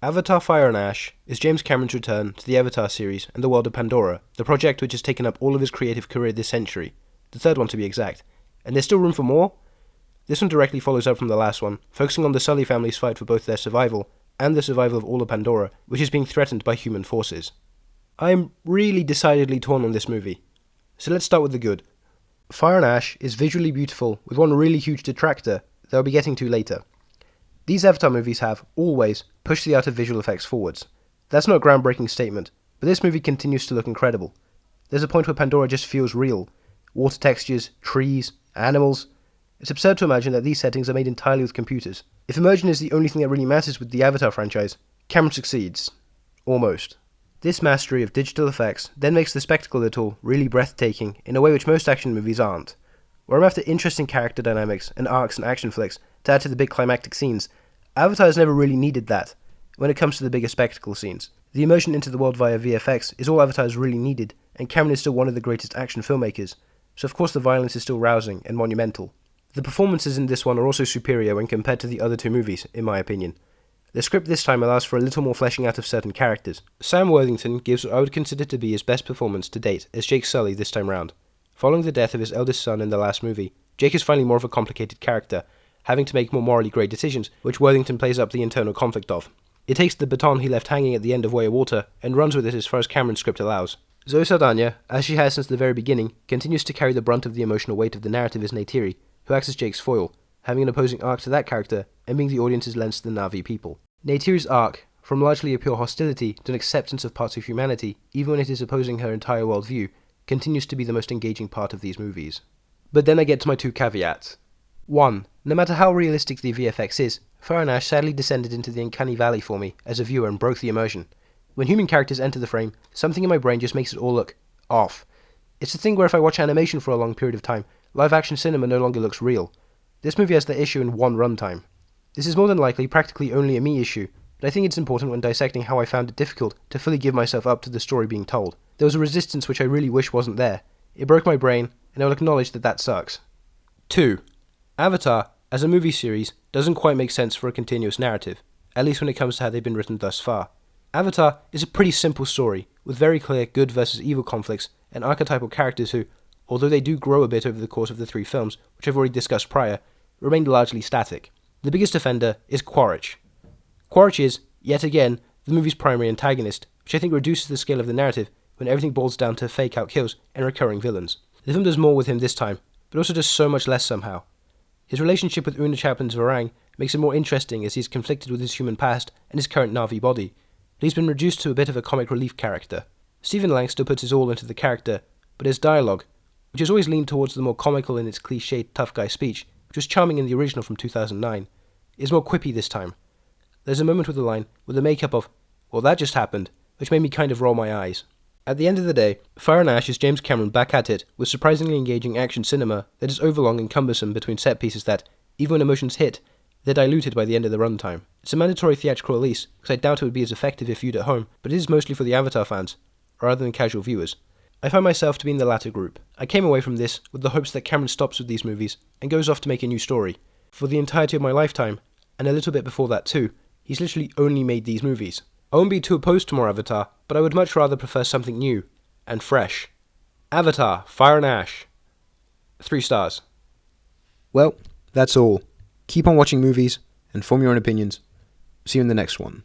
Avatar Fire and Ash is James Cameron's return to the Avatar series and the world of Pandora, the project which has taken up all of his creative career this century, the third one to be exact. And there's still room for more? This one directly follows up from the last one, focusing on the Sully family's fight for both their survival and the survival of all of Pandora, which is being threatened by human forces. I am really decidedly torn on this movie. So let's start with the good. Fire and Ash is visually beautiful, with one really huge detractor that I'll be getting to later. These Avatar movies have, always, pushed the art of visual effects forwards. That's not a groundbreaking statement, but this movie continues to look incredible. There's a point where Pandora just feels real. Water textures, trees, animals. It's absurd to imagine that these settings are made entirely with computers. If immersion is the only thing that really matters with the Avatar franchise, Cameron succeeds. Almost. This mastery of digital effects then makes the spectacle of it all really breathtaking in a way which most action movies aren't. Where I'm after interesting character dynamics and arcs and action flicks to add to the big climactic scenes, Avatar has never really needed that when it comes to the bigger spectacle scenes. The immersion into the world via VFX is all Avatar has really needed, and Cameron is still one of the greatest action filmmakers, so of course the violence is still rousing and monumental. The performances in this one are also superior when compared to the other two movies, in my opinion. The script this time allows for a little more fleshing out of certain characters. Sam Worthington gives what I would consider to be his best performance to date as Jake Sully this time round. Following the death of his eldest son in the last movie, Jake is finally more of a complicated character, having to make more morally grey decisions, which Worthington plays up the internal conflict of. It takes the baton he left hanging at the end of Way of Water and runs with it as far as Cameron's script allows. Zoe Saldana, as she has since the very beginning, continues to carry the brunt of the emotional weight of the narrative as Neytiri, who acts as Jake's foil, having an opposing arc to that character and being the audience's lens to the Na'vi people. Neytiri's arc, from largely a pure hostility to an acceptance of parts of humanity, even when it is opposing her entire worldview, continues to be the most engaging part of these movies. But then I get to my two caveats. 1. No matter how realistic the VFX is, Fire and Ash sadly descended into the uncanny valley for me as a viewer and broke the immersion. When human characters enter the frame, something in my brain just makes it all look off. It's the thing where if I watch animation for a long period of time, live action cinema no longer looks real. This movie has that issue in one runtime. This is more than likely practically only a me issue, but I think it's important when dissecting how I found it difficult to fully give myself up to the story being told. There was a resistance which I really wish wasn't there. It broke my brain, and I will acknowledge that sucks. 2. Avatar, as a movie series, doesn't quite make sense for a continuous narrative, at least when it comes to how they've been written thus far. Avatar is a pretty simple story, with very clear good versus evil conflicts and archetypal characters who, although they do grow a bit over the course of the 3 films, which I've already discussed prior, remain largely static. The biggest offender is Quaritch. Quaritch is, yet again, the movie's primary antagonist, which I think reduces the scale of the narrative when everything boils down to fake-out kills and recurring villains. The film does more with him this time, but also does so much less somehow. His relationship with Una Chaplin's Varang makes it more interesting as he's conflicted with his human past and his current Na'vi body, but he's been reduced to a bit of a comic relief character. Stephen Lang still puts his all into the character, but his dialogue, which has always leaned towards the more comical in its cliched tough guy speech, which was charming in the original from 2009, is more quippy this time. There's a moment with the line with the makeup of, "Well, that just happened," which made me kind of roll my eyes. At the end of the day, Fire and Ash is James Cameron back at it with surprisingly engaging action cinema that is overlong and cumbersome between set pieces that, even when emotions hit, they're diluted by the end of the runtime. It's a mandatory theatrical release, because I doubt it would be as effective if viewed at home, but it is mostly for the Avatar fans, rather than casual viewers. I find myself to be in the latter group. I came away from this with the hopes that Cameron stops with these movies and goes off to make a new story. For the entirety of my lifetime, and a little bit before that too, he's literally only made these movies. I won't be too opposed to more Avatar, but I would much rather prefer something new and fresh. Avatar, Fire and Ash. 3 stars. Well, that's all. Keep on watching movies and form your own opinions. See you in the next one.